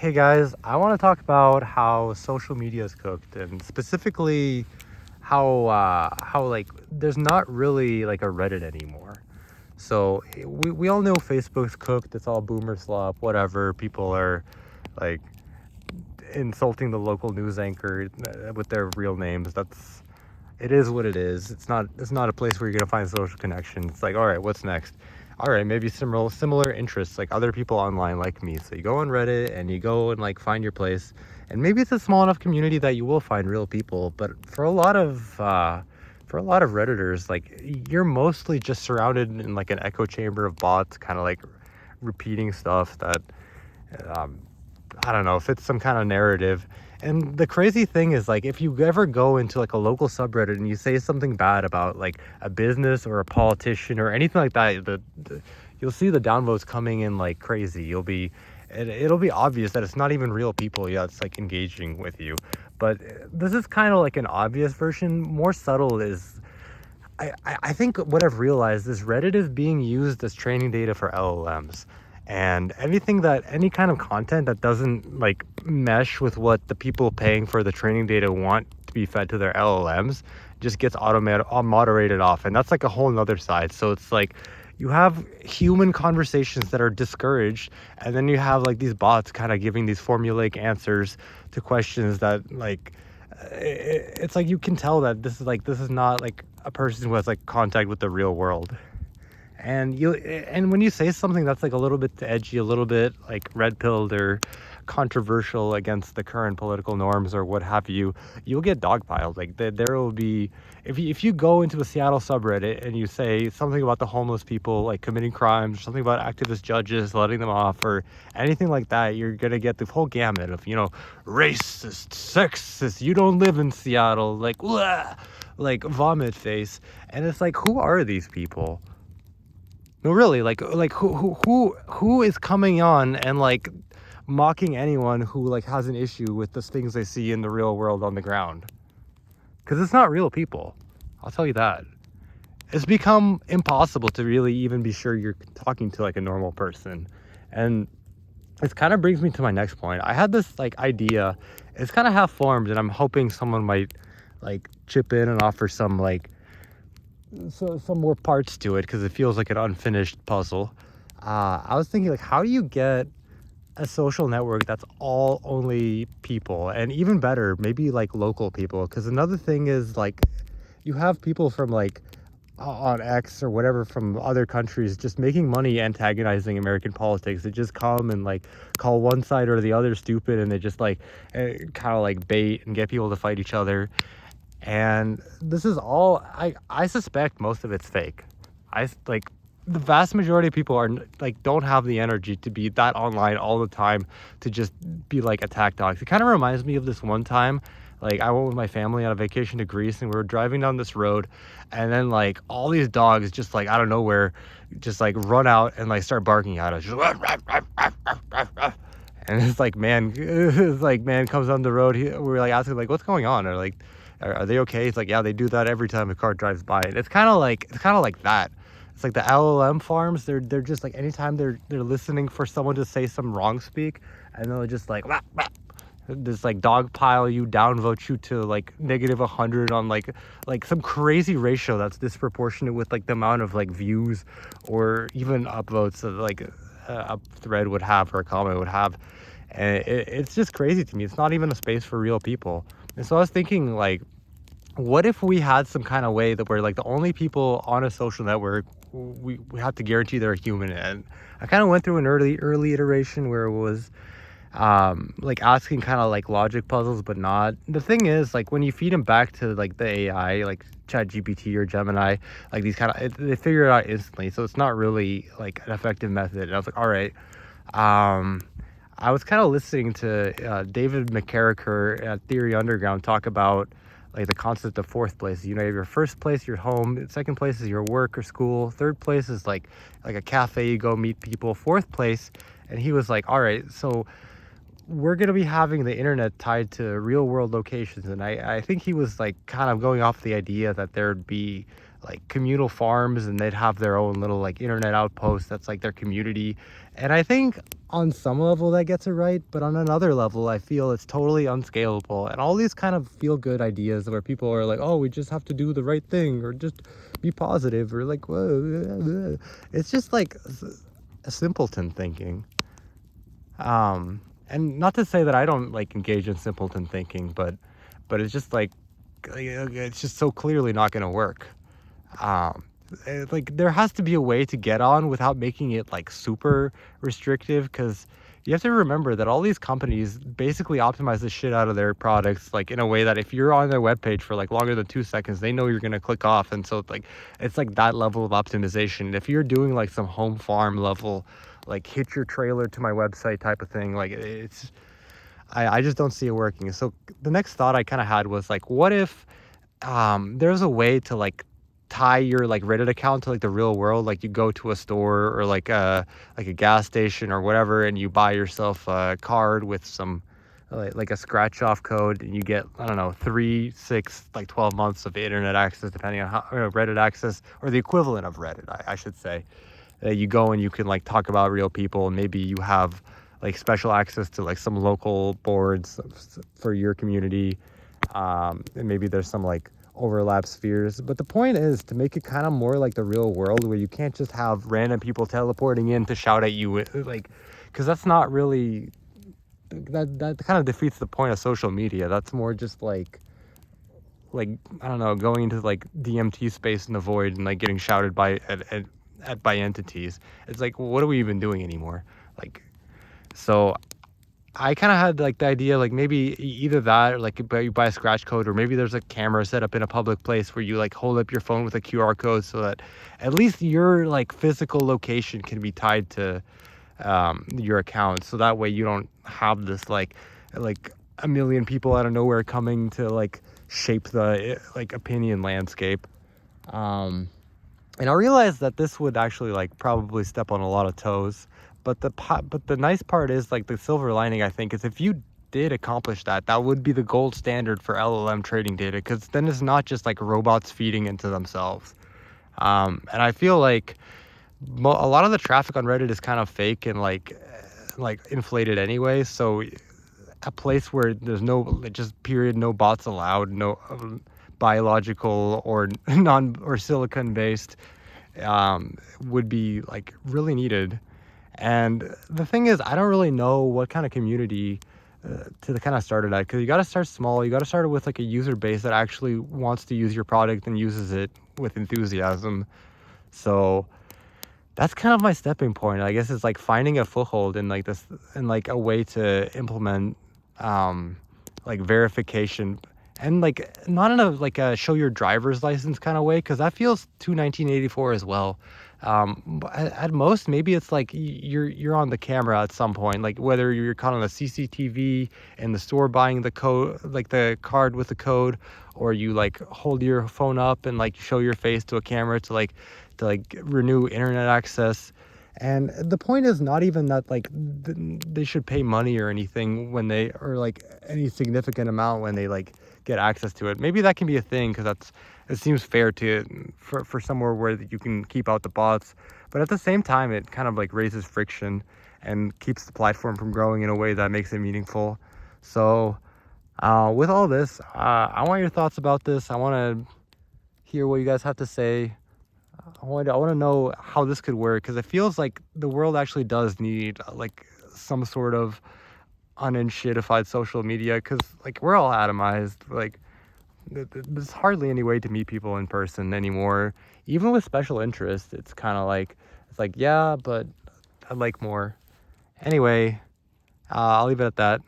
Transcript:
Hey guys, I want to talk about how social media is cooked, and specifically how like there's not really like a Reddit anymore. So we all know Facebook's cooked. It's all boomer slop, whatever. People are like insulting the local news anchor with their real names. It is what it is. It's not a place where you're gonna find social connection. It's like, all right, what's next? All right, maybe similar interests, like other people online like me. So you go on Reddit and you go and like find your place, and maybe it's a small enough community that you will find real people. But for a lot of Redditors, like you're mostly just surrounded in like an echo chamber of bots, kind of like repeating stuff that um, I don't know, fits some kind of narrative. And the crazy thing is, like, if you ever go into like a local subreddit and you say something bad about like a business or a politician or anything like that, you'll see the downvotes coming in like crazy. It'll be obvious that it's not even real people. Yeah, it's like engaging with you. But this is kind of like an obvious version. More subtle is I think what I've realized is Reddit is being used as training data for LLMs. And any kind of content that doesn't like mesh with what the people paying for the training data want to be fed to their LLMs just gets moderated off. And that's like a whole nother side. So it's like you have human conversations that are discouraged, and then you have like these bots kind of giving these formulaic answers to questions that like it's like you can tell that this is not like a person who has like contact with the real world. And when you say something that's like a little bit edgy, a little bit like red pilled or controversial against the current political norms or what have you, you'll get dogpiled. Like there will be, if you go into a Seattle subreddit and you say something about the homeless people like committing crimes, something about activist judges letting them off, or anything like that, you're gonna get the whole gamut of racist, sexist, you don't live in Seattle, like blah, like vomit face. And it's like, who are these people? No, really, like who is coming on and like mocking anyone who like has an issue with the things they see in the real world on the ground? Because it's not real people. I'll tell you that. It's become impossible to really even be sure you're talking to like a normal person. And it kind of brings me to my next point. I had this like idea. It's kind of half formed, and I'm hoping someone might like chip in and offer some more parts to it because it feels like an unfinished puzzle. I was thinking, like, how do you get a social network that's all only people, and even better, maybe like local people? Because another thing is like you have people from like on X or whatever from other countries just making money antagonizing American politics. They just come and like call one side or the other stupid, and they just like kind of like bait and get people to fight each other. And this is all I suspect most of it's fake. I like the vast majority of people are like don't have the energy to be that online all the time to just be like attack dogs. It kind of reminds me of this one time, like I went with my family on a vacation to Greece, and we were driving down this road, and then like all these dogs just like out of nowhere just like run out and like start barking at us. Just, and it's like man, it's like man comes on the road. We're like asking like what's going on, or like are they okay? It's like, yeah, they do that every time a car drives by. And it's kind of like that. It's like the LLM farms. They're just like anytime they're listening for someone to say some wrong speak, and they'll just like wah, wah, this like dog pile you, downvote you to like -100 on like some crazy ratio that's disproportionate with like the amount of like views or even upvotes that like a thread would have or a comment would have. And it's just crazy to me. It's not even a space for real people. And so I was thinking, like, what if we had some kind of way that we're like the only people on a social network, we have to guarantee they're human? And I kind of went through an early iteration where it was like asking kind of like logic puzzles, but not. The thing is, like when you feed them back to like the AI, like ChatGPT or Gemini, like these kind of they figure it out instantly. So it's not really like an effective method. And I was like, all right. Um, I was kind of listening to David McCarricker at Theory Underground talk about like the concept of fourth place. You have your first place, your home. Second place is your work or school. Third place is like a cafe, you go meet people. Fourth place, and he was like, all right, so we're going to be having the internet tied to real world locations. And I think he was like kind of going off the idea that there'd be like communal farms, and they'd have their own little like internet outpost that's like their community. And I think on some level that gets it right, but on another level I feel it's totally unscalable. And all these kind of feel good ideas where people are like, oh, we just have to do the right thing, or just be positive, or like, whoa, it's just like a simpleton thinking. And not to say that I don't like engage in simpleton thinking, but it's just like it's just so clearly not going to work. um like there has to be a way to get on without making it like super restrictive, because you have to remember that all these companies basically optimize the shit out of their products, like in a way that if you're on their webpage for like longer than 2 seconds, they know you're going to click off. And so like it's like that level of optimization. If you're doing like some home farm level, like hitch your trailer to my website type of thing, like it's I just don't see it working. So the next thought I kind of had was like, what if there's a way to like tie your like Reddit account to like the real world? Like you go to a store or like a gas station or whatever, and you buy yourself a card with some like a scratch off code, and you get, I don't know, 3, 6, like 12 months of internet access, depending on how, Reddit access, or the equivalent of Reddit, I should say. You go and you can like talk about real people, and maybe you have like special access to like some local boards for your community. And maybe there's some like overlap spheres, but the point is to make it kind of more like the real world, where you can't just have random people teleporting in to shout at you, like, because that's not really, that kind of defeats the point of social media. That's more just like I don't know, going into like DMT space in the void and like getting shouted by at by entities. It's like, what are we even doing anymore? Like, so I kind of had like the idea, like maybe either that, or like you buy a scratch code, or maybe there's a camera set up in a public place where you like hold up your phone with a QR code, so that at least your like physical location can be tied to your account. So that way you don't have this like a million people out of nowhere coming to like shape the like opinion landscape. And I realized that this would actually like probably step on a lot of toes. But the nice part is, like, the silver lining, I think, is if you did accomplish that, that would be the gold standard for LLM trading data, because then it's not just like robots feeding into themselves. And I feel like a lot of the traffic on Reddit is kind of fake and like inflated anyway. So a place where there's no, just period, no bots allowed, no biological or non or silicon based, would be like really needed. And the thing is, I don't really know what kind of community to kind of start it at, because you got to start small. You got to start it with like a user base that actually wants to use your product and uses it with enthusiasm. So that's kind of my stepping point, I guess, is like finding a foothold in like this, and like a way to implement like verification, and like not in a like a show your driver's license kind of way, because that feels too 1984 as well. But at most, maybe it's like you're on the camera at some point, like whether you're caught on the CCTV in the store buying the code, like the card with the code, or you like hold your phone up and like show your face to a camera to like renew internet access. And the point is not even that like they should pay money or anything when they, or like any significant amount when they like get access to it. Maybe that can be a thing, because it seems fair to for somewhere where you can keep out the bots. But at the same time, it kind of like raises friction and keeps the platform from growing in a way that makes it meaningful. So with all this, I want your thoughts about this. I want to hear what you guys have to say. I want to know how this could work, because it feels like the world actually does need like some sort of unenshittified social media, because like we're all atomized. Like there's hardly any way to meet people in person anymore. Even with special interest, it's kind of like, it's like, yeah, but I'd like more. Anyway, I'll leave it at that.